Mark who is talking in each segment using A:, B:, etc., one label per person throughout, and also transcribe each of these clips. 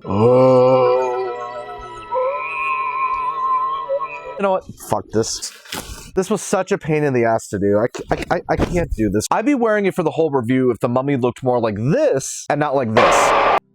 A: You know what? Fuck this. This was such a pain in the ass to do. I can't do this. I'd be wearing it for the whole review if the Mummy looked more like this and not like this.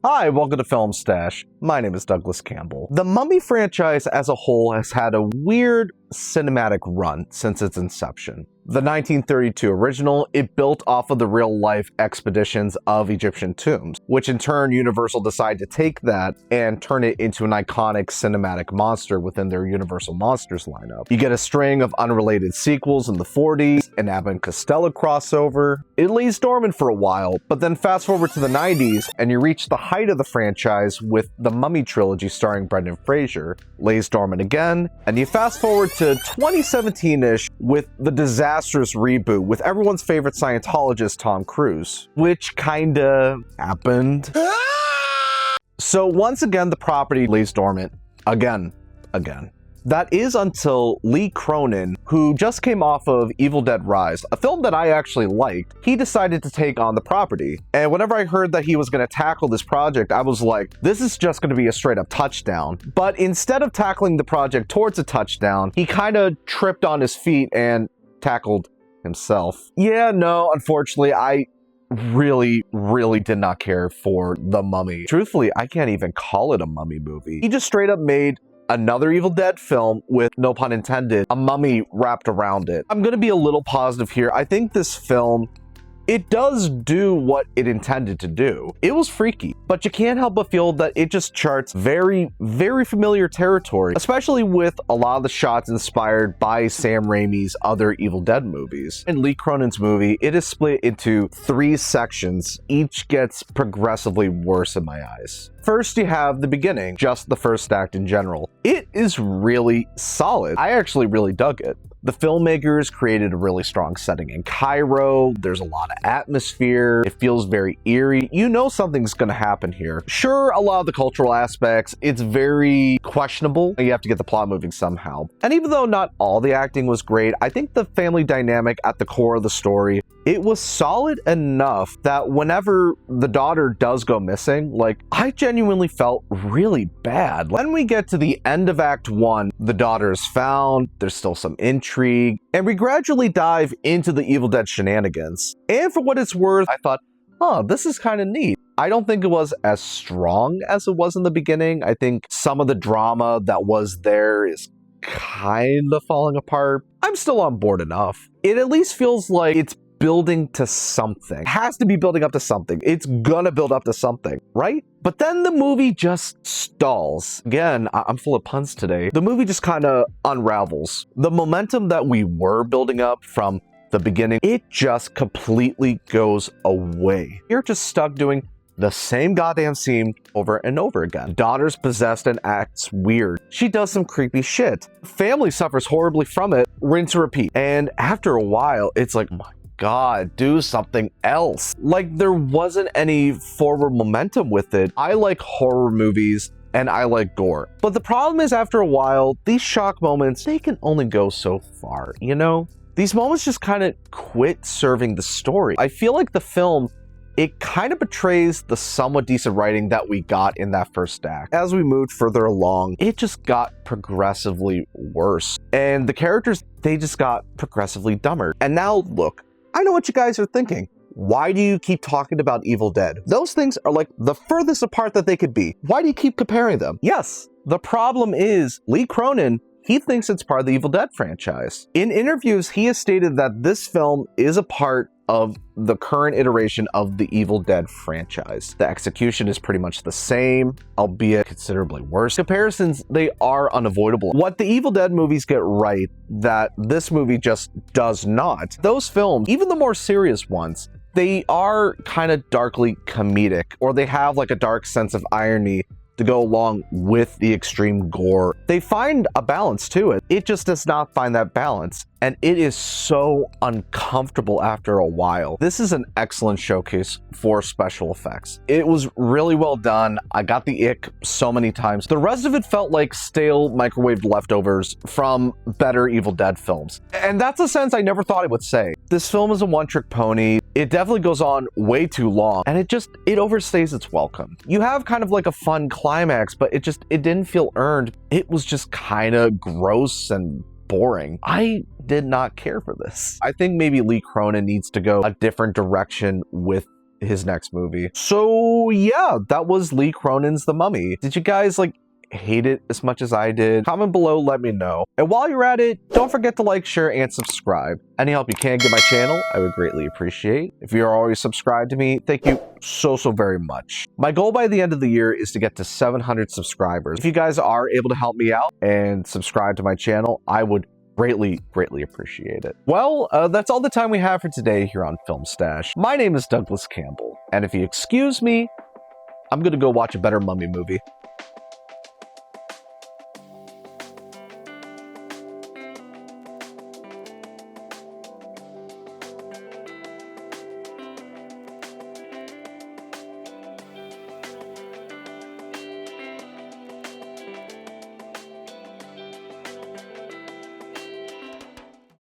A: Hi, welcome to Film Stash. My name is Douglas Campbell. The Mummy franchise as a whole has had a weird cinematic run since its inception. The 1932 original, it built off of the real-life expeditions of Egyptian tombs, which in turn Universal decided to take that and turn it into an iconic cinematic monster within their Universal Monsters lineup. You get a string of unrelated sequels in the 40s, an Abbot and Costello crossover. It lays dormant for a while, but then fast forward to the 90s and you reach the height of the franchise with the Mummy trilogy starring Brendan Fraser, lays dormant again, and you fast forward to 2017-ish with the disastrous reboot with everyone's favorite Scientologist Tom Cruise, which kinda happened. So once again, the property lays dormant again. That is until Lee Cronin, who just came off of Evil Dead Rise, a film that I actually liked, he decided to take on the property. And whenever I heard that he was going to tackle this project, I was like, this is just going to be a straight up touchdown. But instead of tackling the project towards a touchdown, he kind of tripped on his feet and tackled himself. Yeah, no, unfortunately, I really did not care for The Mummy. Truthfully, I can't even call it a Mummy movie. He just straight up made another Evil Dead film with, no pun intended, a mummy wrapped around it. I'm gonna be a little positive here. I think this film, it does do what it intended to do. It was freaky, but you can't help but feel that it just charts very familiar territory, especially with a lot of the shots inspired by Sam Raimi's other Evil Dead movies. In Lee Cronin's movie, it is split into 3 sections. Each gets progressively worse in my eyes. First, you have the beginning, just the first act in general. It is really solid. I actually really dug it. The filmmakers created a really strong setting in Cairo. There's a lot of atmosphere. It feels very eerie. You know something's gonna happen here. Sure, a lot of the cultural aspects, it's very questionable. You have to get the plot moving somehow. And even though not all the acting was great, I think the family dynamic at the core of the story, it was solid enough that whenever the daughter does go missing, like, I genuinely felt really bad. When we get to the end of Act 1, the daughter is found, there's still some intrigue, and we gradually dive into the Evil Dead shenanigans. And for what it's worth, I thought, oh, this is kind of neat. I don't think it was as strong as it was in the beginning. I think some of the drama that was there is kind of falling apart. I'm still on board enough. It at least feels like it's building to something. It has to be building up to something. It's gonna build up to something, right? But then the movie just stalls. Again, I'm full of puns today. The movie just kind of unravels. The momentum that we were building up from the beginning, it just completely goes away. You're just stuck doing the same goddamn scene over and over again. Daughter's possessed and acts weird. She does some creepy shit. Family suffers horribly from it. Rinse and repeat. And after a while, it's like, oh my God, do something else. Like, there wasn't any forward momentum with it. I like horror movies and I like gore. But the problem is, after a while, these shock moments, they can only go so far, you know? These moments just kind of quit serving the story. I feel like the film, it kind of betrays the somewhat decent writing that we got in that first act. As we moved further along, it just got progressively worse. And the characters, they just got progressively dumber. And now, look, I know what you guys are thinking. Why do you keep talking about Evil Dead? Those things are like the furthest apart that they could be. Why do you keep comparing them? Yes, the problem is Lee Cronin, he thinks it's part of the Evil Dead franchise. In interviews, he has stated that this film is a part of the current iteration of the Evil Dead franchise. The execution is pretty much the same, albeit considerably worse. Comparisons, they are unavoidable. What the Evil Dead movies get right that this movie just does not, those films, even the more serious ones, they are kind of darkly comedic, or they have like a dark sense of irony to go along with the extreme gore. They find a balance to it. It just does not find that balance. and it is so uncomfortable after a while. This is an excellent showcase for special effects. It was really well done. I got the ick so many times. The rest of it felt like stale microwaved leftovers from better Evil Dead films. And that's a sense I never thought I would say. This film is a one-trick pony. It definitely goes on way too long, and it overstays its welcome. You have kind of like a fun climax, but it didn't feel earned. It was just kind of gross and boring. I did not care for this. I think maybe Lee Cronin needs to go a different direction with his next movie. So yeah, that was Lee Cronin's The Mummy. Did you guys hate it as much as I did? Comment below, let me know. And while you're at it, don't forget to like, share, and subscribe. Any help you can give my channel, I would greatly appreciate. If you're already subscribed to me, thank you so very much. My goal by the end of the year is to get to 700 subscribers. If you guys are able to help me out and subscribe to my channel, I would greatly appreciate it. Well, that's all the time we have for today here on Film Stash. My name is Douglas Campbell, and if you excuse me, I'm gonna go watch a better Mummy movie.